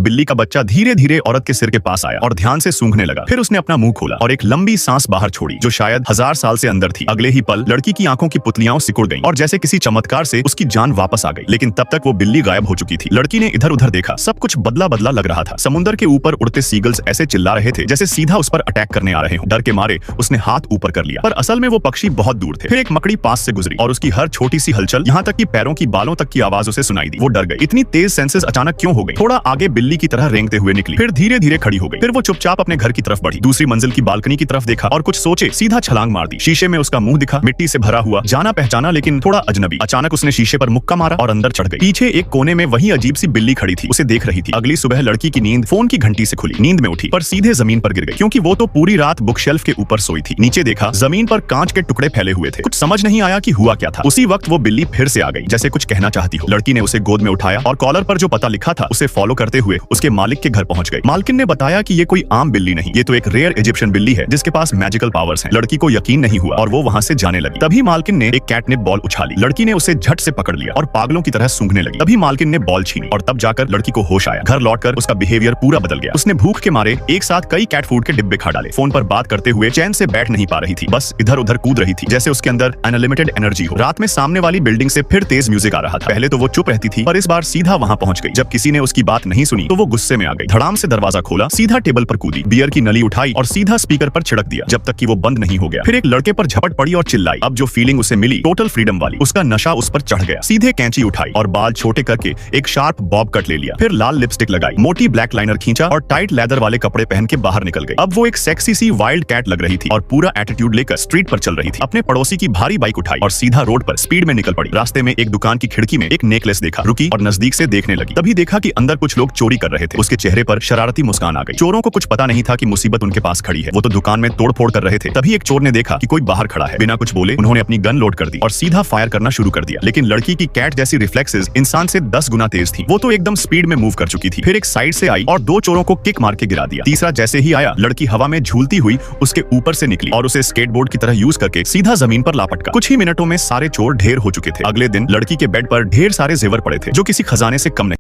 बिल्ली का बच्चा धीरे धीरे औरत के सिर के पास आया और ध्यान से सूंघने लगा। फिर उसने अपना मुंह खोला और एक लंबी सांस बाहर छोड़ी जो शायद 1000 साल से अंदर थी। अगले ही पल लड़की की आंखों की पुतलियां सिकुड़ गईं और जैसे किसी चमत्कार से उसकी जान वापस आ गई। लेकिन तब तक वो बिल्ली गायब हो चुकी थी। लड़की ने इधर उधर देखा, सब कुछ बदला बदला लग रहा था। समुद्र के ऊपर उड़ते सीगल्स ऐसे चिल्ला रहे थे जैसे सीधा उस पर अटैक करने आ रहे हो। डर के मारे उसने हाथ ऊपर कर लिया, पर असल में वो पक्षी बहुत दूर थे। फिर एक मकड़ी पास से गुजरी और उसकी हर छोटी सी हलचल, यहाँ तक कि पैरों की बालों तक की आवाज उसे सुनाई दी। वो डर गई। इतनी तेज सेंसेस अचानक क्यों हो गई? थोड़ा आगे बिल्ली की तरह रेंगते हुए निकली, फिर धीरे धीरे खड़ी हो गई। फिर वो चुपचाप अपने घर की तरफ बढ़ी। दूसरी मंजिल की बालकनी की तरफ देखा और कुछ सोचे सीधा छलांग मार दी। शीशे में उसका मुंह दिखा, मिट्टी से भरा हुआ, जाना पहचाना लेकिन थोड़ा अजनबी। अचानक उसने शीशे पर मुक्का मारा और अंदर चढ़ गई। पीछे एक कोने में वही अजीब सी बिल्ली खड़ी थी, उसे देख रही थी। अगली सुबह लड़की की नींद फोन की घंटी से खुली। नींद में उठी पर सीधे जमीन पर गिर गई, क्योंकि वो तो पूरी रात बुक शेल्फ के ऊपर सोई थी। नीचे देखा, जमीन पर कांच के टुकड़े फैले हुए थे। कुछ समझ नहीं आया कि हुआ क्या था। उसी वक्त वो बिल्ली फिर से आ गई, जैसे कुछ कहना चाहती हो। लड़की ने उसे गोद में उठाया और कॉलर पर जो पता लिखा था उसे फॉलो करते हुए उसके मालिक के घर पहुंच गई। मालकिन ने बताया कि ये कोई आम बिल्ली नहीं, ये तो एक रेयर इजिप्शियन बिल्ली है जिसके पास मैजिकल पावर्स हैं। लड़की को यकीन नहीं हुआ और वो वहां से जाने लगी। तभी मालकिन ने एक कैटनिप बॉल उछाली। लड़की ने उसे झट से पकड़ लिया और पागलों की तरह सूंघने लगी। तभी मालकिन ने बॉल छीनी और तब जाकर लड़की को होश आया। घर लौटकर उसका बिहेवियर पूरा बदल गया। उसने भूख के मारे एक साथ कई कैट फूड के डिब्बे खा डाले। फोन पर बात करते हुए चैन से बैठ नहीं पा रही थी, बस इधर उधर कूद रही थी जैसे उसके अंदर अनलिमिटेड एनर्जी हो। रात में सामने वाली बिल्डिंग से फिर तेज म्यूजिक आ रहा था। पहले तो वो चुप रहती थी, पर इस बार सीधा वहां पहुंच गई। जब किसी ने उसकी बात नहीं सुनी तो वो गुस्से में आ गई। धड़ाम से दरवाजा खोला, सीधा टेबल पर कूदी, बियर की नली उठाई और सीधा स्पीकर पर छिड़क दिया जब तक कि वो बंद नहीं हो गया। फिर एक लड़के पर झपट पड़ी और चिल्लाई। अब जो फीलिंग उसे मिली, टोटल फ्रीडम वाली, उसका नशा उस पर चढ़ गया। सीधे कैंची उठाई और बाल छोटे करके एक शार्प बॉब कट ले लिया। फिर लाल लिपस्टिक लगाई, मोटी ब्लैक लाइनर खींचा और टाइट लेदर वाले कपड़े पहन के बाहर निकल गई। अब वो एक सेक्सी सी वाइल्ड कैट लग रही थी और पूरा एटीट्यूड लेकर स्ट्रीट पर चल रही थी। अपने पड़ोसी की भारी बाइक उठाई और सीधा रोड पर स्पीड में निकल पड़ी। रास्ते में एक दुकान की खिड़की में एक नेकलेस देखा, रुकी और नजदीक से देखने लगी। तभी देखा कि अंदर कुछ लोग चोरी कर रहे थे। उसके चेहरे पर शरारती मुस्कान आ गई। चोरों को कुछ पता नहीं था कि मुसीबत उनके पास खड़ी है, वो तो दुकान में तोड़फोड़ कर रहे थे। तभी एक चोर ने देखा कि कोई बाहर खड़ा है। बिना कुछ बोले उन्होंने अपनी गन लोड कर दी और सीधा फायर करना शुरू कर दिया। लेकिन लड़की की कैट जैसी रिफ्लेक्सेस इंसान से 10 गुना तेज थी। वो तो एकदम स्पीड में मूव कर चुकी थी। फिर एक साइड से आई और 2 चोरों को किक मार के गिरा दिया। तीसरा जैसे ही आया, लड़की हवा में झूलती हुई उसके ऊपर से निकली और उसे स्केटबोर्ड की तरह यूज करके सीधा जमीन पर लापटका। कुछ ही मिनटों में सारे चोर ढेर हो चुके थे। अगले दिन लड़की के बेड पर ढेर सारे जेवर पड़े थे जो किसी खजाने से कम नहीं।